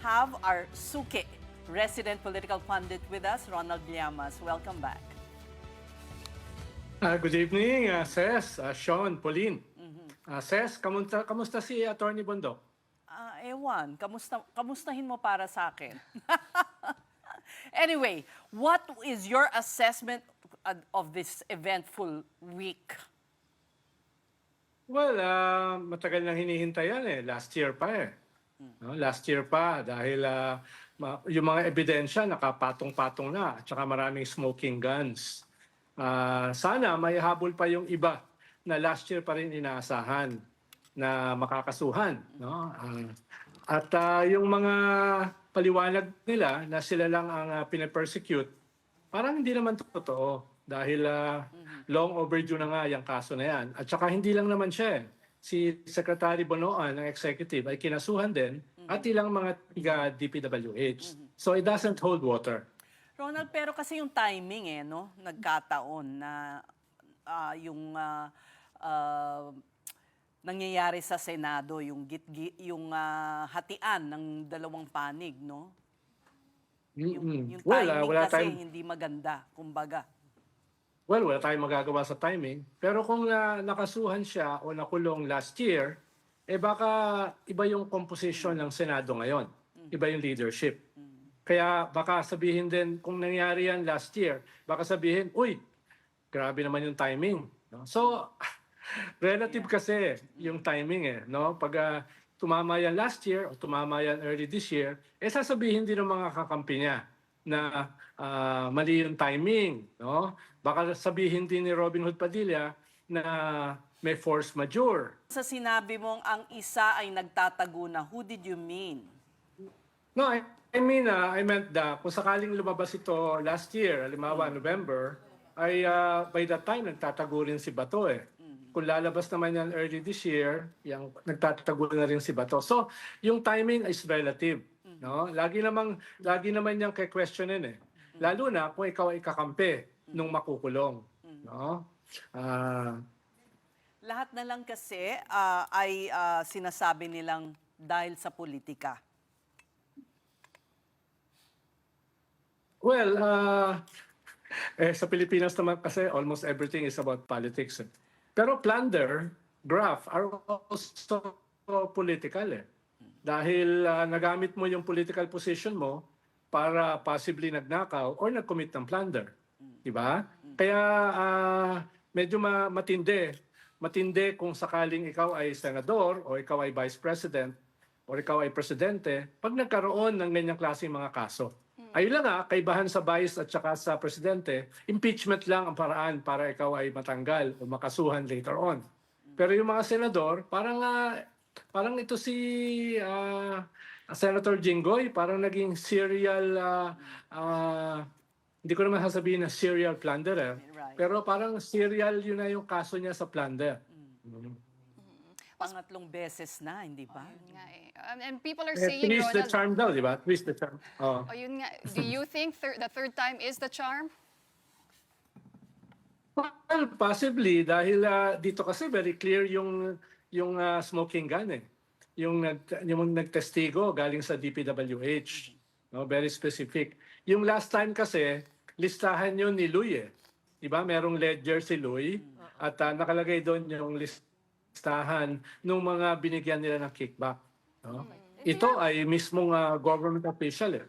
have our Suke, resident political pundit with us, Ronald Llamas. Welcome back. Good evening, Ses, Sean, Pauline. Ses, kamusta si Attorney Bondok? Ewan, kamustahin mo para sa akin? Anyway, what is your assessment of this eventful week? Well, matagal nang hinihintay yan eh. Last year pa eh. No, last year pa dahil yung mga ebidensya nakapatong-patong na at saka maraming smoking guns. Sana may habol pa yung iba na last year pa rin inaasahan na makakasuhan. No? Yung mga paliwanag nila na sila lang ang pinapersecute, parang hindi naman totoo. Dahil long overdue na nga yung kaso na yan. At saka hindi lang naman siya eh. Si Secretary Bonoan ng executive ay kinasuhan din at ilang mga tiga-DPWH. So it doesn't hold water. Ronald, pero kasi yung timing no? Nagkataon na yung nangyayari sa Senado, yung hatian ng dalawang panig, no? Yung timing kasi hindi maganda, kumbaga. Well, wala tayong magagawa sa timing. Pero kung nakasuhan siya o nakulong last year, baka iba yung composition ng Senado ngayon. Iba yung leadership. Kaya baka sabihin din, kung nangyari yan last year, baka sabihin, uy, grabe naman yung timing. No? So, relative kasi yung timing no? Pag tumama yan last year o tumama yan early this year, sasabihin din ng mga kakampi niya na mali yung timing. No? Baka sabihin din ni Robin Hood Padilla na may force majeure. Sa sinabi mong ang isa ay nagtatago na, who did you mean? No, I meant that kung sakaling lumabas ito last year, halimbawa November, ay by that time nagtatago rin si Bato eh. Kung lalabas naman yan early this year, yung nagtatago na rin si Bato. So, yung timing is relative. No? Lagi naman yung kay-questionin eh. Lalo na kung ikaw ay kakampi nung makukulong. No? Lahat na lang kasi ay sinasabi nilang dahil sa politika. Well, sa Pilipinas naman kasi almost everything is about politics. Pero plunder, graft are also political eh. Dahil nagamit mo yung political position mo para possibly nagnakaw or nag-commit ng plunder. Diba? Kaya medyo matindi. Matindi kung sakaling ikaw ay senador o ikaw ay vice president o ikaw ay presidente pag nagkaroon ng ganyang klaseng mga kaso. Ayun lang kaibahan sa vice at saka sa presidente, impeachment lang ang paraan para ikaw ay matanggal o makasuhan later on. Pero yung mga senador, parang ito si Senator Jinggoy, parang naging serial, hindi ko naman sasabihin na serial plunderer, pero parang serial yun na yung kaso niya sa plunder. Pangatlong beses na, hindi ba? Yun nga eh. And people are saying, Twist the Ronald, charm daw, di ba? Twist the charm. Oh. yun nga, do you think the third time is the charm? Well, possibly dahil dito kasi very clear yung smoking gun eh. Yung nagtestigo galing sa DPWH. No, very specific. Yung last time kasi listahan yun ni Luy eh. 'Di ba? Merong ledger si Luy at nakalagay doon yung listahan ng mga binigyan nila ng kickback. No? Ito ay mismong government official eh.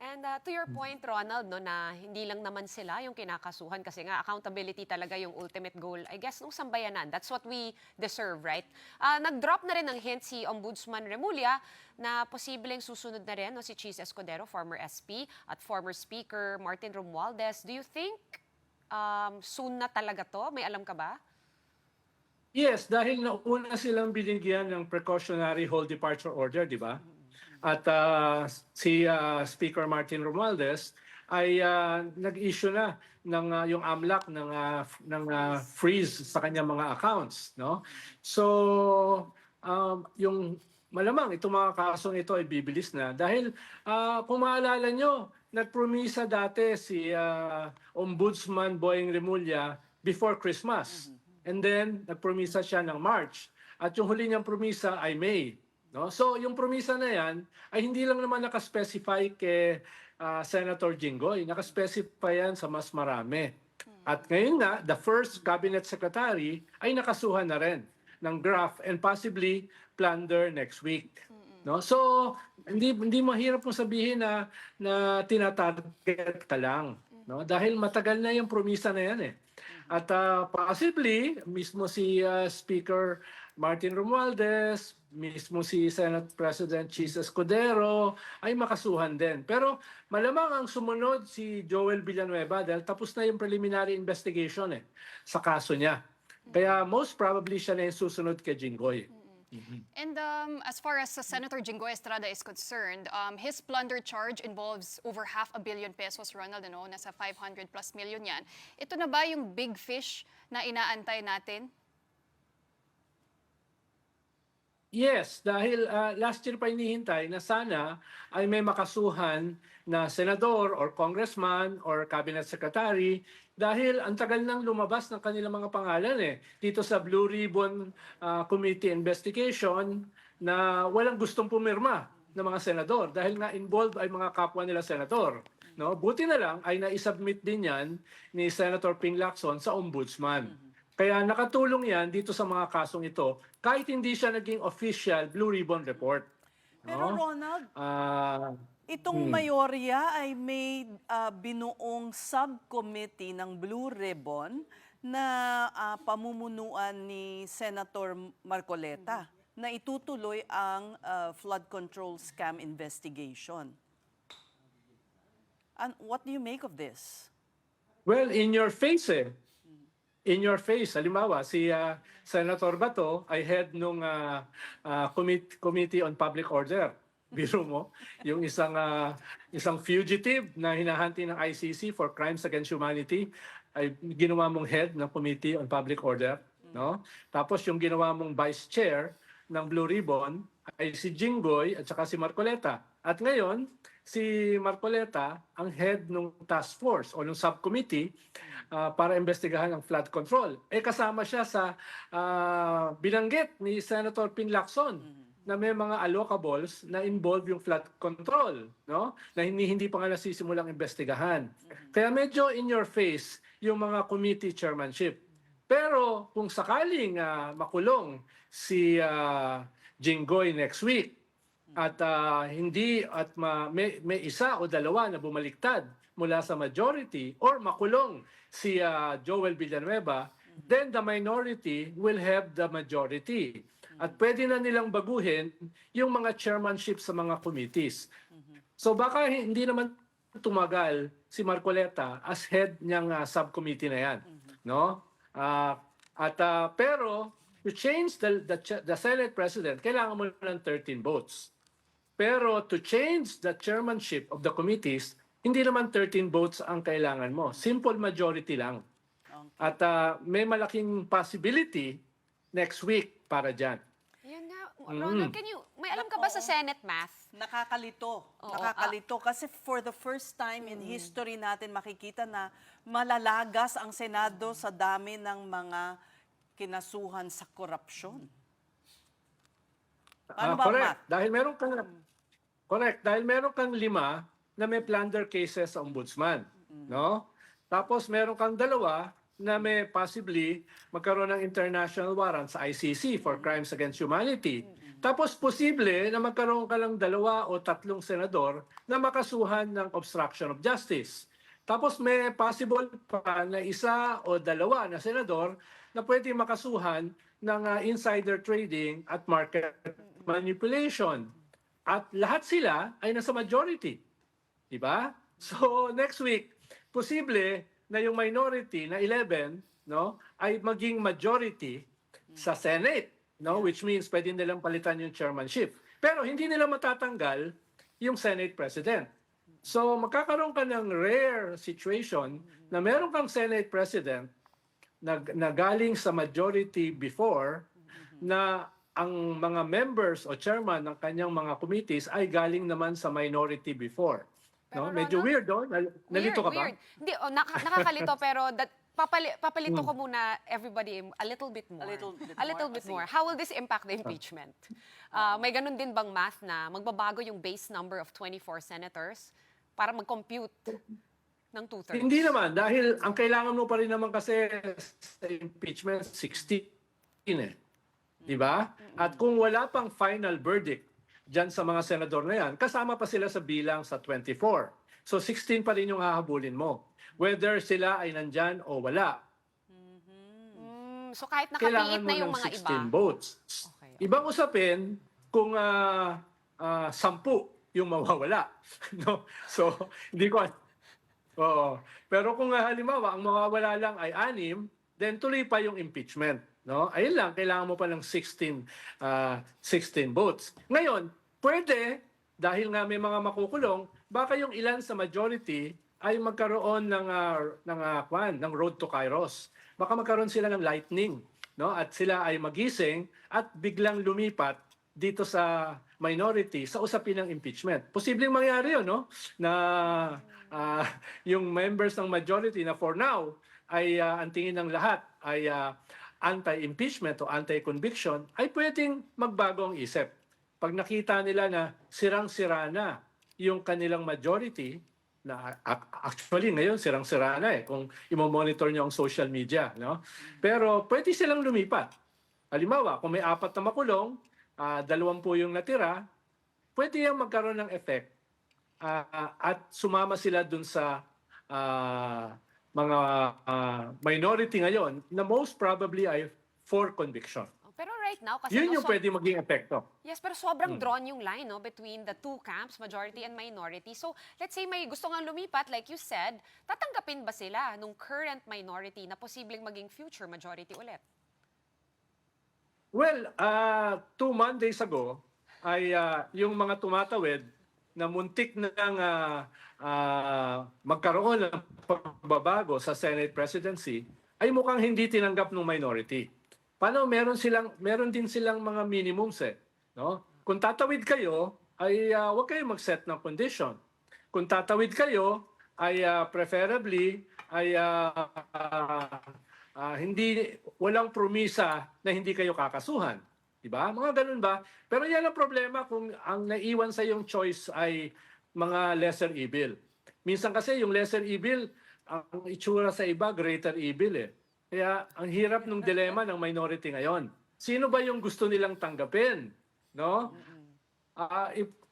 And to your point, Ronald, no, na hindi lang naman sila yung kinakasuhan kasi nga accountability talaga yung ultimate goal, I guess, nung sambayanan. That's what we deserve, right? Nag-drop na rin ng hint si Ombudsman Remulla na posibleng susunod na rin no, si Cheese Escudero, former SP, at former Speaker Martin Romualdez. Do you think soon na talaga to? May alam ka ba? Yes, dahil nauna silang binigyan ng precautionary hold departure order, di ba? At si Speaker Martin Romualdez ay nag-issue na ng yung AMLAC ng freeze sa kanyang mga accounts, no? So yung malamang itong mga kasong ito ay bibilis na dahil kung maalala nyo, nagpromisa dati si Ombudsman Boying Remulla before Christmas. And then nagpromisa siya ng March. At yung huli niyang promisa ay May. No? So yung promisa na yan ay hindi lang naman nakaspecify kay Senator Jinggoy, nakaspecify yan sa mas marami. At ngayon nga, the first cabinet secretary ay nakasuhan na rin ng graft and possibly plunder next week. No? So hindi mahirap pong sabihin na tinatarget ka lang, no? Dahil matagal na yung promisa na yan eh. At possibly mismo si Speaker Martin Romualdez, mismo si Senate President Chis Escudero ay makasuhan din. Pero malamang ang sumunod si Joel Villanueva dahil tapos na yung preliminary investigation sa kaso niya. Kaya most probably siya na yung susunod kay Jinggoy. And as far as Senator Jinggoy Estrada is concerned, his plunder charge involves over $500 million pesos, Ronald, ano? Nasa 500 plus million yan. Ito na ba yung big fish na inaantay natin? Yes, dahil last year pa inihintay na sana ay may makasuhan na senador or congressman or cabinet secretary dahil ang tagal nang lumabas ng kanilang mga pangalan dito sa Blue Ribbon Committee investigation na walang gustong pumirma ng mga senador dahil nga involved ay mga kapwa nila senador. No? Buti na lang ay na-submit din yan ni Senator Ping Lacson sa ombudsman. Kaya nakatulong yan dito sa mga kasong ito kahit hindi siya naging official Blue Ribbon report. Pero No? Ronald, itong mayorya ay may binuong subcommittee ng Blue Ribbon na pamumunuan ni Senator Marcoleta na itutuloy ang flood control scam investigation. And what do you make of this? Well, in your face In your face, halimbawa, si Senator Bato ay head nung Committee on Public Order. Biro mo, yung isang fugitive na hinahanti ng ICC for crimes against humanity ay ginawa mong head ng Committee on Public Order, no? Tapos yung ginawa mong vice chair ng Blue Ribbon ay si Jinggoy at saka si Marcoleta. At ngayon, si Marcoleta ang head ng task force o ng subcommittee para investigahan ang flood control. Kasama siya sa binanggit ni Senator Ping Lacson na may mga allocables na involve yung flood control, no? Na hindi pa nga nasisimulang investigahan. Kaya medyo in your face yung mga committee chairmanship. Pero kung sakaling makulong si Jinggoy next week at may isa o dalawa na bumaliktad mula sa majority or makulong si Joel Villanueva, then the minority will have the majority. At pwede na nilang baguhin yung mga chairmanship sa mga committees. So baka hindi naman tumagal si Marcoleta as head niyang subcommittee na yan, no? Pero to change the Senate President, kailangan mo ng 13 votes. Pero to change the chairmanship of the committees, hindi naman 13 votes ang kailangan mo. Simple majority lang. At may malaking possibility next week para dyan. Yun nga, Ronald, may alam ka ba sa Senate math? Nakakalito. Oo, Nakakalito kasi for the first time in history natin makikita na malalagas ang Senado sa dami ng mga kinasuhan sa korupsyon. Paano ba, Matt? Correct. Dahil meron kang 5 na may plunder cases sa ombudsman, no? Tapos meron kang 2 na may possibly magkaroon ng international warrant sa ICC for crimes against humanity. Tapos posible na magkaroon ka lang 2 o 3 senador na makasuhan ng obstruction of justice. Tapos may possible pa na 1 o 2 na senador na pwede makasuhan ng insider trading at market manipulation. At lahat sila ay nasa majority. Diba? So next week, posible na yung minority na 11, no, ay maging majority sa Senate, no, which means pwede nilang palitan yung chairmanship. Pero hindi nila matatanggal yung Senate President. So magkakaroon ka ng rare situation na meron kang Senate President na galing sa majority before na ang mga members o chairman ng kanyang mga committees ay galing naman sa minority before. No? Pero Medyo Ronald, weird, no? Nalito ka ba? Weird. Hindi, nakakalito pero Papalito ko muna everybody a little bit more. A little bit more. more. How will this impact the impeachment? May ganun din bang math na magbabago yung base number of 24 senators para mag-compute ng 2/3? Hindi naman, dahil ang kailangan mo pa rin naman kasi sa impeachment, 16 eh. Di ba? At kung wala pang final verdict dyan sa mga senador na yan, kasama pa sila sa bilang sa 24. So 16 pa rin yung hahabulin mo. Whether sila ay nandyan o wala, So kahit kailangan nakapiit mo na yung ng mga 16 iba. votes. Okay. Ibang usapin kung 10 yung mawawala. No? So, hindi ko... Oo. Pero kung halimbawa, ang mawawala lang ay 6, then tuloy pa yung impeachment. No? Ayun lang, kailangan mo pa ng 16 votes. Ngayon, pwede, dahil nga may mga makukulong, baka yung ilan sa majority ay magkaroon ng road to Kairos. Baka magkaroon sila ng lightning, no? At sila ay magising at biglang lumipat dito sa minority sa usapin ng impeachment. Posibleng mangyari 'yon, no? Na yung members ng majority na for now ay ang tingin ng lahat ay anti-impeachment o anti-conviction, ay pwedeng magbago ang isip. Pag nakita nila na sirang-sira na yung kanilang majority, na actually ngayon sirang-sira na kung i-monitor nyo ang social media, no? Pero pwede silang lumipat. Halimbawa, kung may 4 na makulong, 20 yung natira, pwede yung magkaroon ng effect at sumama sila dun sa mga minority ngayon na most probably ay for conviction. Pero right now, kasi Yun yung pwede maging epekto. Yes, pero sobrang drawn yung line, no, between the two camps, majority and minority. So, let's say may gusto nga lumipat, like you said, tatanggapin ba sila nung current minority na posibleng maging future majority ulit? Well, 2 Mondays ago, ay yung mga tumatawid na muntik na magkaroon ng pagbabago sa Senate presidency, ay mukhang hindi tinanggap ng minority. Paano meron din silang mga minimums no? Kung tatawid kayo ay huwag kayong mag-set ng condition. Kung tatawid kayo ay preferably ay walang promisa na hindi kayo kakasuhan, di ba? Mga ganun ba? Pero yan ang problema kung ang naiwan sa yung choice ay mga lesser evil. Minsan kasi yung lesser evil, ang itsura sa iba greater evil Kaya ang hirap ng dilema ng minority ngayon. Sino ba yung gusto nilang tanggapin? No?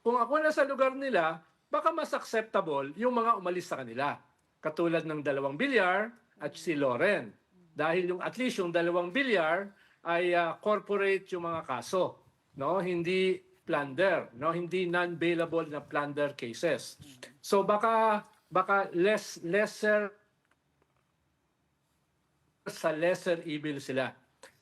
Kung ako nasa lugar nila, baka mas acceptable yung mga umalis sa kanila. Katulad ng 2 Bilyar at si Loren. Dahil at least yung 2 Bilyar ay corporate yung mga kaso. No? Hindi plunder. No? Hindi non-bailable na plunder cases. So baka lesser evil sila.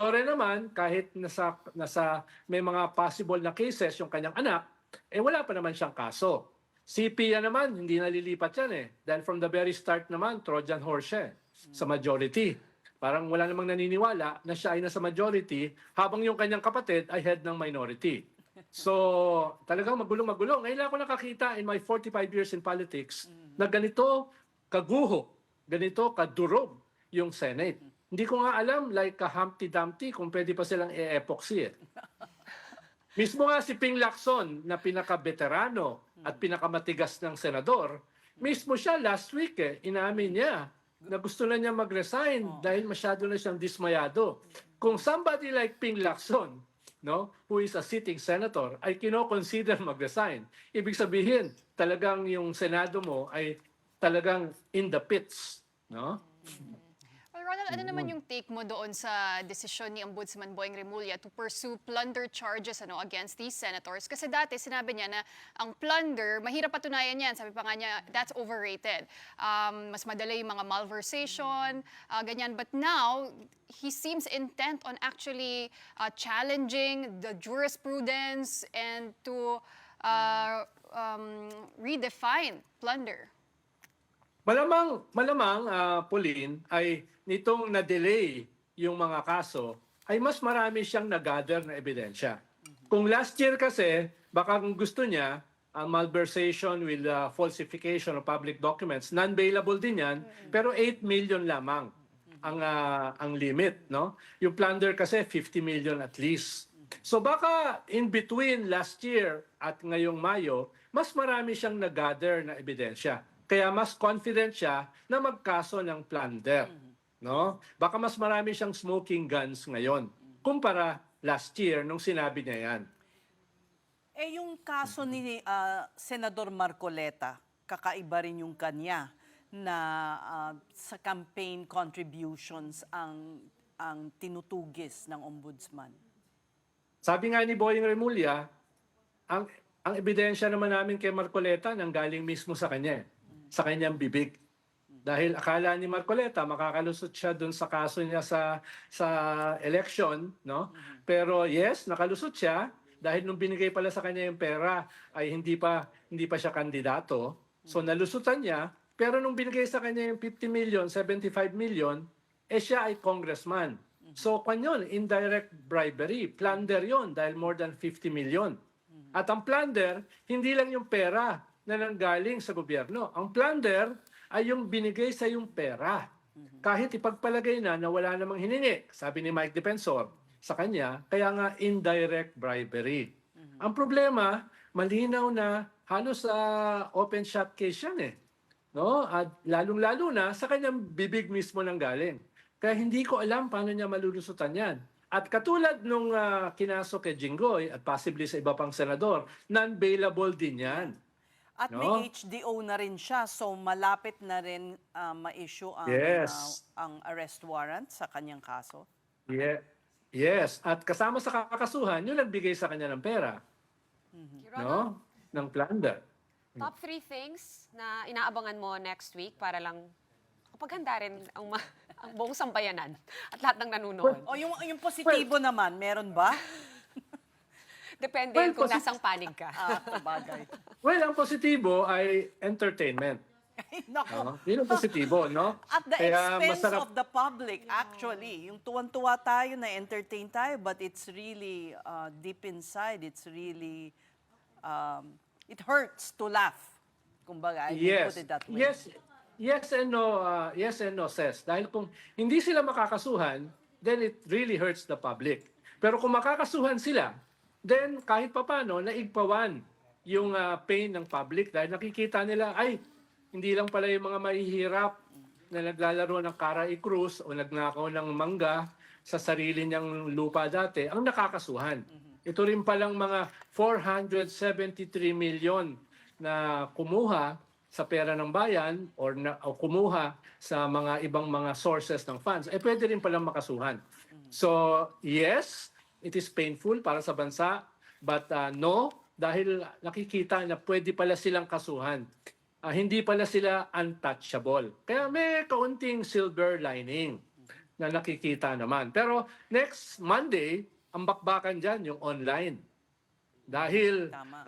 Loren naman, kahit nasa may mga possible na cases yung kanyang anak, wala pa naman siyang kaso. Si Pia naman, hindi nalilipat yan Dahil from the very start naman, Trojan horse sa majority. Parang wala namang naniniwala na siya ay nasa majority habang yung kanyang kapatid ay head ng minority. So, talagang magulong-magulong. Ngayon lang ako nakakita in my 45 years in politics na ganito kaguho, ganito kadurog yung Senate. Hindi ko nga alam, like Humpty Dumpty, kung pwede pa silang e-epoxy Mismo nga si Ping Lacson na pinaka-veterano at pinakamatigas ng senador, mismo siya last week inamin niya na gusto na niya mag-resign dahil masyado na siyang dismayado. Kung somebody like Ping Lacson, no, who is a sitting senator, ay kino-consider mag-resign, ibig sabihin, talagang yung Senado mo ay talagang in the pits. No? Well, Ronald, ano naman yung take mo doon sa desisyon ni Ombudsman Boying Remulla to pursue plunder charges against these senators? Kasi dati sinabi niya na ang plunder, mahirap patunayan yan. Sabi pa nga niya, that's overrated. Mas madali yung mga malversation, ganyan. But now, he seems intent on actually challenging the jurisprudence and to redefine plunder. Malamang Pauline, ay nitong na-delay yung mga kaso, ay mas marami siyang nag-gather na ebidensya. Kung last year kasi, baka kung gusto niya, malversation with falsification of public documents, non-bailable din yan, pero 8 million lamang. ang limit, no? Yung plunder kasi 50 million at least. So baka in between last year at ngayong Mayo, mas marami siyang nag-gather na ebidensya. Kaya mas confident siya na magkaso ng plunder, no? Baka mas marami siyang smoking guns ngayon kumpara last year nung sinabi niya yan. Eh yung kaso ni Senador Marcoleta, kakaiba rin yung kanya na sa campaign contributions ang tinutugis ng ombudsman. Sabi nga ni Boying Remulla, ang ebidensya naman namin kay Marcoleta nanggaling mismo sa kanya, sa kanyang bibig. Dahil akala ni Marcoleta makakalusot siya doon sa kaso niya sa election, no? Pero yes, nakalusot siya dahil nung binigay pala sa kanya yung pera ay hindi pa siya kandidato. So nalusutan niya, pero nung binigay sa kanya yung 50 million, 75 million, siya ay congressman. So kanyon, indirect bribery, plunder yon dahil more than 50 million. At ang plunder, hindi lang yung pera na nanggaling sa gobyerno. Ang plunder ay yung binigay sa yung pera. Kahit ipagpalagay na wala namang hiningi, sabi ni Mike Defensor sa kanya, kaya nga indirect bribery. Ang problema, malinaw na halos sa open shop case yan eh. No? At lalong-lalo na sa kanyang bibig mismo nang galing. Kaya hindi ko alam paano niya malulusutan yan. At katulad nung kinaso kay Jinggoy at possibly sa iba pang senador, non-bailable din yan. At No? may HDO na rin siya, so malapit na rin ma-issue Yes. ang arrest warrant sa kanyang kaso. Yeah. Yes. At kasama sa kakasuhan, yung nagbigay sa kanya ng pera. Your Honor, No? Ng plunder. top 3 things na inaabangan mo next week para lang kapaghanda rin ang buong sambayanan at lahat ng nanonood. O yung positibo naman, meron ba? Depende Well, kung nasang panig ka. Sabagay. Well, ang positibo ay entertainment. Ay, nako. No? Yun ang positibo, no? At the Kaya expense masarap- of the public, actually. Yung tuwan-tuwa tayo, na-entertain tayo, but it's really deep inside. It's really, it hurts to laugh. Kumbaga, I can put it that way. Yes and no, Ses. Dahil kung hindi sila makakasuhan, then it really hurts the public. Pero kung makakasuhan sila, then kahit papano, naigpawan yung pain ng public dahil nakikita nila, ay, hindi lang pala yung mga mahihirap na naglalaro ng Cara Cruz o nagnakaw ng mangga sa sarili niyang lupa dati ang nakakasuhan. Ito rin palang mga 473 million na kumuha sa pera ng bayan o kumuha sa mga ibang mga sources ng funds, pwede rin palang makasuhan. So, yes, it is painful para sa bansa, but no, dahil nakikita na pwede pala silang kasuhan. Hindi pala sila untouchable. Kaya may kaunting silver lining na nakikita naman. Pero next Monday, ang bakbakan dyan, yung online. Dahil Tama.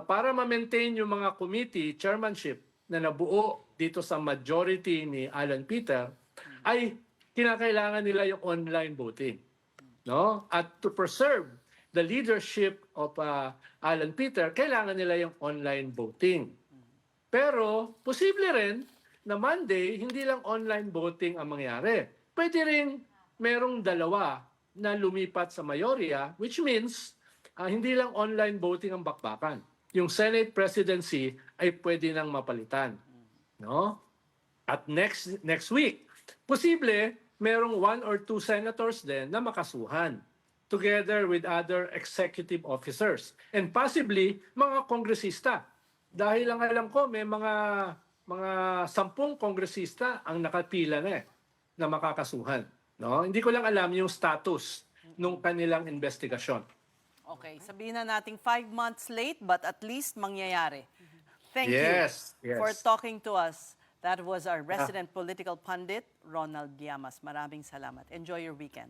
para ma-maintain yung mga committee chairmanship na nabuo dito sa majority ni Alan Peter, ay kinakailangan nila yung online voting. No? At to preserve the leadership of Alan Peter, kailangan nila yung online voting. Pero posible rin na Monday, hindi lang online voting ang mangyari. Pwede rin merong dalawa na lumipat sa mayorya, which means hindi lang online voting ang bakbakan. Yung Senate presidency ay pwede nang mapalitan. No? At next week, posible merong 1 or 2 senators din na makasuhan together with other executive officers and possibly mga kongresista. Dahil ang alam ko, may mga 10 kongresista ang nakapila na na makakasuhan. No? Hindi ko lang alam yung status nung kanilang investigasyon. Okay, sabihin na nating 5 months late, but at least mangyayari. Thank Yes, you yes. for talking to us. That was our resident political pundit, Ronald Llamas. Maraming salamat. Enjoy your weekend.